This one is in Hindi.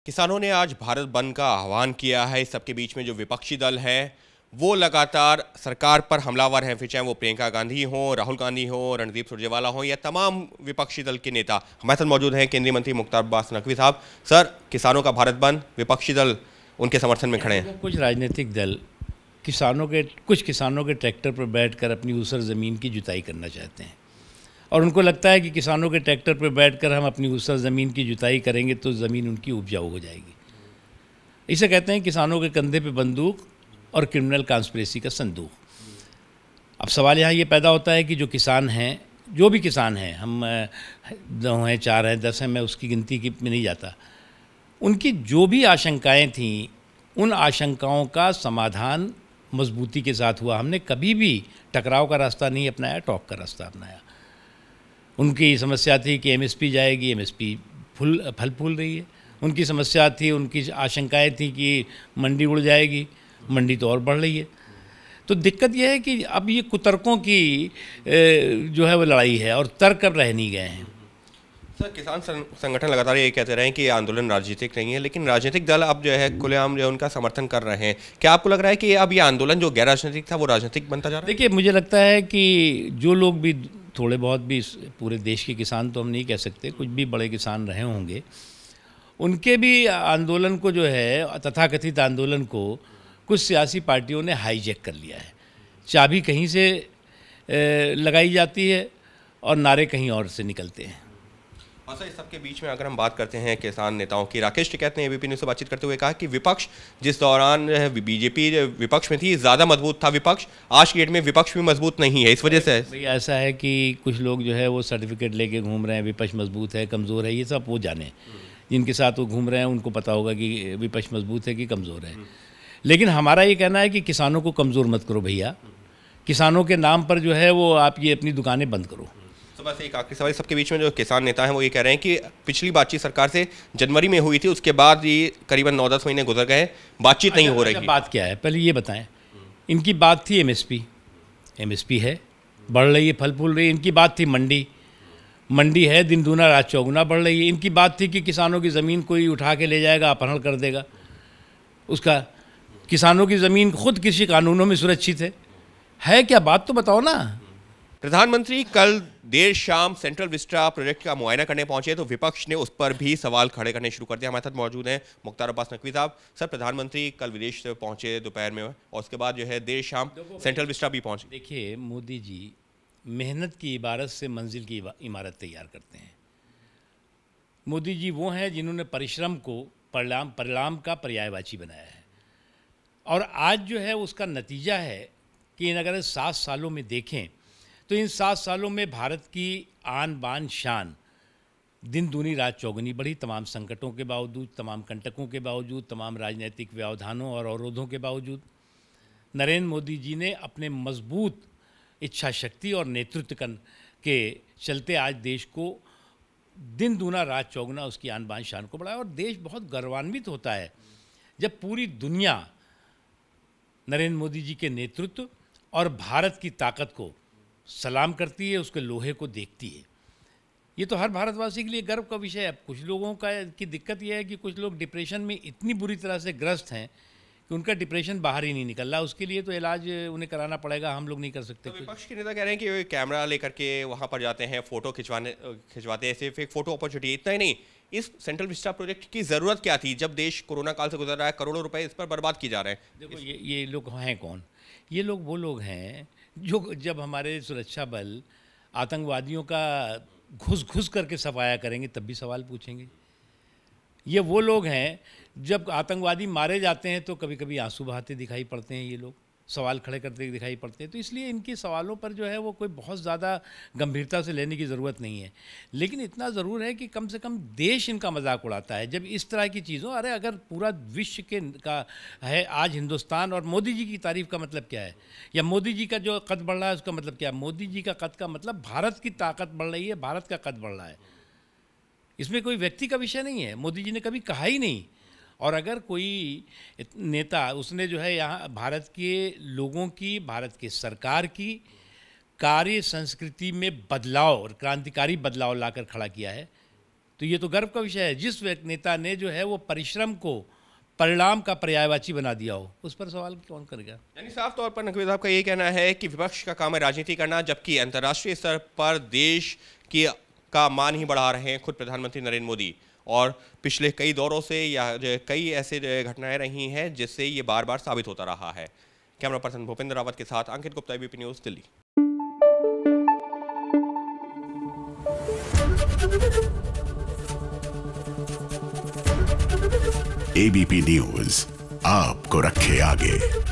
किसानों ने आज भारत बंद का आह्वान किया है। इस सबके बीच में जो विपक्षी दल है वो लगातार सरकार पर हमलावर हैं, फिर चाहे वो प्रियंका गांधी हो, राहुल गांधी हो, रणदीप सुरजेवाला हो या तमाम विपक्षी दल के नेता। हमारे साथ मौजूद हैं केंद्रीय मंत्री मुख्तार अब्बास नकवी साहब। सर, किसानों का भारत बंद, विपक्षी दल उनके समर्थन में खड़े हैं। कुछ राजनीतिक दल कुछ किसानों के ट्रैक्टर पर बैठकर अपनी ऊसर ज़मीन की जुताई करना चाहते हैं और उनको लगता है कि किसानों के ट्रैक्टर पर बैठकर हम अपनी ऊसर ज़मीन की जुताई करेंगे तो ज़मीन उनकी उपजाऊ हो जाएगी। इसे कहते हैं किसानों के कंधे पे बंदूक और क्रिमिनल कॉन्स्पिरेसी का संदूक। अब सवाल यहाँ ये पैदा होता है कि जो किसान हैं, जो भी किसान हैं, हम 2 हैं, 4 हैं, 10 हैं, मैं उसकी गिनती की में नहीं जाता, उनकी जो भी आशंकाएं थीं उन आशंकाओं का समाधान मजबूती के साथ हुआ। हमने कभी भी टकराव का रास्ता नहीं अपनाया, टॉक का रास्ता अपनाया। उनकी समस्या थी कि एमएसपी जाएगी, एमएसपी फल फूल रही है। उनकी समस्या थी, उनकी आशंकाएं थी कि मंडी उड़ जाएगी, मंडी तो और बढ़ रही है। तो दिक्कत यह है कि अब ये कुतर्कों की जो है वो लड़ाई है और तर्क अब रह नहीं गए हैं। सर, किसान संगठन लगातार ये कहते रहे हैं कि ये आंदोलन राजनीतिक नहीं है, लेकिन राजनीतिक दल अब जो है खुलेआम जो है उनका समर्थन कर रहे हैं। क्या आपको लग रहा है कि अब ये आंदोलन जो गैर राजनीतिक था वो राजनीतिक बनता जा रहा है? देखिए, मुझे लगता है कि जो लोग भी थोड़े बहुत भी, पूरे देश के किसान तो हम नहीं कह सकते, कुछ भी बड़े किसान रहे होंगे, उनके भी आंदोलन को जो है, तथाकथित आंदोलन को कुछ सियासी पार्टियों ने हाईजैक कर लिया है। चाबी कहीं से लगाई जाती है और नारे कहीं और से निकलते हैं। और सर, इस सबके बीच में अगर हम बात करते हैं किसान नेताओं की, राकेश टिकैत ने एबीपी न्यूज़ से बातचीत करते हुए कहा कि विपक्ष जिस दौरान बीजेपी विपक्ष में थी, ज़्यादा मजबूत था विपक्ष, आज की डेट में विपक्ष भी मजबूत नहीं है। इस वजह से भैया ऐसा है कि कुछ लोग जो है वो सर्टिफिकेट लेके घूम रहे हैं, विपक्ष मजबूत है, कमज़ोर है, ये सब वो जाने। जिनके साथ वो घूम रहे हैं उनको पता होगा कि विपक्ष मजबूत है कि कमज़ोर है। लेकिन हमारा ये कहना है कि किसानों को कमज़ोर मत करो भैया। किसानों के नाम पर जो है वो आप ये अपनी दुकानें बंद करो। तो बस एक आखिरी सवाल, सबके बीच में जो किसान नेता हैं वो ये कह रहे हैं कि पिछली बातचीत सरकार से जनवरी में हुई थी, उसके बाद ये करीबन 9-10 महीने गुजर गए, बातचीत नहीं हो रही। बात क्या है पहले ये बताएं। इनकी बात थी एमएसपी है, बढ़ रही है, फल फूल रही है। इनकी बात थी मंडी है, दिन दूना रात चौगुना बढ़ रही है। इनकी बात थी कि किसानों की ज़मीन कोई उठा के ले जाएगा, अपहरण कर देगा उसका। किसानों की ज़मीन खुद कृषि कानूनों में सुरक्षित है क्या? बात तो बताओ ना। प्रधानमंत्री कल देर शाम सेंट्रल विस्टा प्रोजेक्ट का मुआयना करने पहुंचे तो विपक्ष ने उस पर भी सवाल खड़े करने शुरू कर दिया। हमारे साथ मौजूद हैं मुख्तार अब्बास नकवी साहब। सर, प्रधानमंत्री कल विदेश से पहुंचे दोपहर में और उसके बाद जो है देर शाम सेंट्रल विस्टा भी पहुंचे। देखिए, मोदी जी मेहनत की इबारत से मंजिल की इमारत तैयार करते हैं। मोदी जी वो हैं जिन्होंने परिश्रम को परिणाम का पर्यायवाची बनाया है और आज जो है उसका नतीजा है कि अगर 7 सालों में देखें तो इन 7 सालों में भारत की आन बान शान दिन दूनी रात चौगुनी बढ़ी। तमाम संकटों के बावजूद, तमाम कंटकों के बावजूद, तमाम राजनीतिक व्यवधानों और अवरोधों के बावजूद नरेंद्र मोदी जी ने अपने मजबूत इच्छा शक्ति और नेतृत्व के चलते आज देश को दिन दूना रात चौगुना उसकी आन बान शान को बढ़ाया और देश बहुत गौरवान्वित होता है जब पूरी दुनिया नरेंद्र मोदी जी के नेतृत्व और भारत की ताकत को सलाम करती है, उसके लोहे को देखती है। ये तो हर भारतवासी के लिए गर्व का विषय है। अब कुछ लोगों की दिक्कत यह है कि कुछ लोग डिप्रेशन में इतनी बुरी तरह से ग्रस्त हैं कि उनका डिप्रेशन बाहर ही नहीं निकल रहा। उसके लिए तो इलाज उन्हें कराना पड़ेगा, हम लोग नहीं कर सकते। तो विपक्ष के नेता कह रहे हैं कि कैमरा लेकर के वहां पर जाते हैं, फोटो खिंचवाते हैं, सिर्फ एक फोटो अपॉर्चुनिटी। इतना ही नहीं, इस सेंट्रल विस्टा प्रोजेक्ट की ज़रूरत क्या थी जब देश कोरोना काल से गुजर रहा है, करोड़ों रुपए इस पर बर्बाद किए जा रहे हैं। देखो, ये लोग हैं कौन? ये लोग वो लोग हैं जो जब हमारे सुरक्षा बल आतंकवादियों का घुस करके सफाया करेंगे तब भी सवाल पूछेंगे। ये वो लोग हैं जब आतंकवादी मारे जाते हैं तो कभी कभी आंसू बहाते दिखाई पड़ते हैं, ये लोग सवाल खड़े करते दिखाई पड़ते हैं। तो इसलिए इनके सवालों पर जो है वो कोई बहुत ज़्यादा गंभीरता से लेने की ज़रूरत नहीं है। लेकिन इतना ज़रूर है कि कम से कम देश इनका मजाक उड़ाता है जब इस तरह की चीज़ों, अरे अगर पूरा विश्व का है आज हिंदुस्तान और मोदी जी की तारीफ़ का मतलब क्या है, या मोदी जी का जो कद बढ़ रहा है उसका मतलब क्या है? मोदी जी का कद का मतलब भारत की ताकत बढ़ रही है, भारत का कद बढ़ रहा है। इसमें कोई व्यक्ति का विषय नहीं है, मोदी जी ने कभी कहा ही नहीं। और अगर कोई नेता, उसने जो है यहाँ भारत के लोगों की, भारत के सरकार की कार्य संस्कृति में बदलाव और क्रांतिकारी बदलाव लाकर खड़ा किया है, तो ये तो गर्व का विषय है। जिस नेता ने जो है वो परिश्रम को परिणाम का पर्यायवाची बना दिया हो, उस पर सवाल कौन करेगा। यानी साफ तौर पर नकवी साहब का ये कहना है कि विपक्ष का काम है राजनीति करना, जबकि अंतर्राष्ट्रीय स्तर पर देश की का मान ही बढ़ा रहे हैं खुद प्रधानमंत्री नरेंद्र मोदी। और पिछले कई दौरों से या कई ऐसे घटनाएं रही हैं जिससे ये बार बार साबित होता रहा है। कैमरा पर्सन भूपेंद्र रावत के साथ Ankit Gupta, ABP News, Delhi. ABP News आपको रखे आगे।